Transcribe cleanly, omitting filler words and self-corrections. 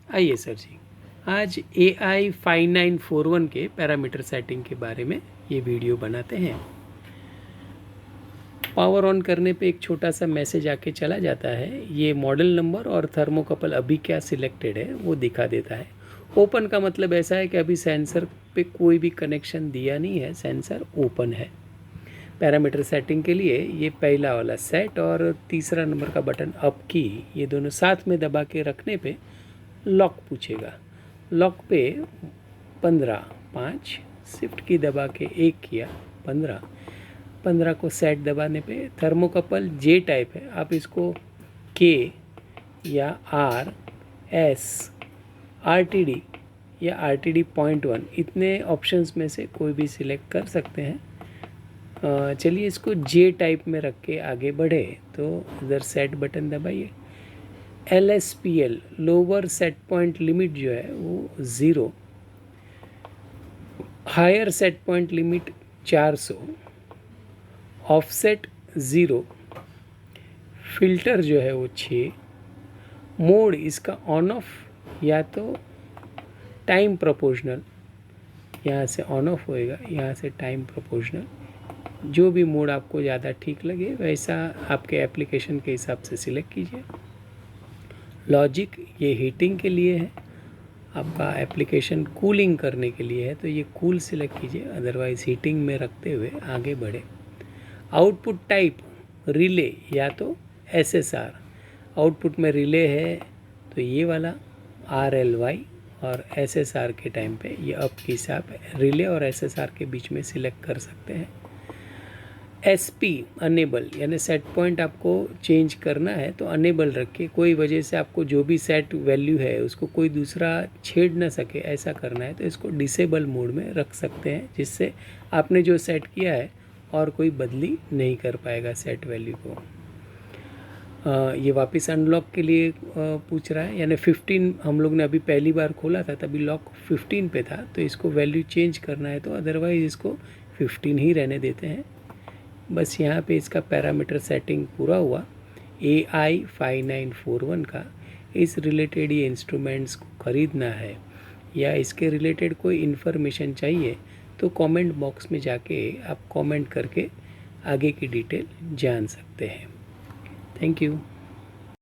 आइए सर जी, आज AI5941 के पैरामीटर सेटिंग के बारे में ये वीडियो बनाते हैं। पावर ऑन करने पे एक छोटा सा मैसेज आके चला जाता है। ये मॉडल नंबर और थर्मोकपल अभी क्या सिलेक्टेड है वो दिखा देता है। ओपन का मतलब ऐसा है कि अभी सेंसर पे कोई भी कनेक्शन दिया नहीं है, सेंसर ओपन है। पैरामीटर सेटिंग के लिए ये पहला वाला सेट और तीसरा नंबर का बटन अप की, ये दोनों साथ में दबा के रखने पे लॉक पूछेगा। लॉक पे 15, 5 शिफ्ट की दबा के 1 किया 15, 15 को सेट दबाने पे थर्मोकपल जे टाइप है, आप इसको के या आर एस RTD या RTD.1 इतने ऑप्शंस में से कोई भी सिलेक्ट कर सकते हैं। चलिए इसको जे टाइप में रख के आगे बढ़े तो इधर सेट बटन दबाइए। LSPL lower set point limit जो है वो 0, higher set point limit 400, offset 0, filter जो है वो 6, मोड इसका ऑन ऑफ या तो टाइम प्रोपोर्शनल, यहाँ से ऑन ऑफ होएगा, यहाँ से टाइम प्रोपोर्शनल, जो भी मोड आपको ज़्यादा ठीक लगे वैसा आपके एप्लीकेशन के हिसाब से सिलेक्ट कीजिए। लॉजिक ये हीटिंग के लिए है, आपका एप्लीकेशन कूलिंग करने के लिए है तो ये कूल सिलेक्ट कीजिए, अदरवाइज़ हीटिंग में रखते हुए आगे बढ़े। आउटपुट टाइप रिले या तो SSR, आउटपुट में रिले है तो ये वाला RLY, और SSR के टाइम पे ये अप की से आप रिले और SSR के बीच में सिलेक्ट कर सकते हैं। SP अनेबल, यानी सेट पॉइंट आपको चेंज करना है तो अनेबल रखिए, कोई वजह से आपको जो भी सेट वैल्यू है उसको कोई दूसरा छेड़ ना सके ऐसा करना है तो इसको डिसेबल मोड में रख सकते हैं, जिससे आपने जो सेट किया है और कोई बदली नहीं कर पाएगा सेट वैल्यू को। ये वापस अनलॉक के लिए पूछ रहा है, यानी 15 हम लोग ने अभी पहली बार खोला था तभी लॉक 15 पे था तो इसको वैल्यू चेंज करना है तो अदरवाइज़ इसको 15 ही रहने देते हैं। बस यहाँ पे इसका पैरामीटर सेटिंग पूरा हुआ। AI5941 का इस रिलेटेड ये इंस्ट्रूमेंट्स को ख़रीदना है या इसके रिलेटेड कोई इन्फॉर्मेशन चाहिए तो कमेंट बॉक्स में जाके आप कमेंट करके आगे की डिटेल जान सकते हैं। Thank you.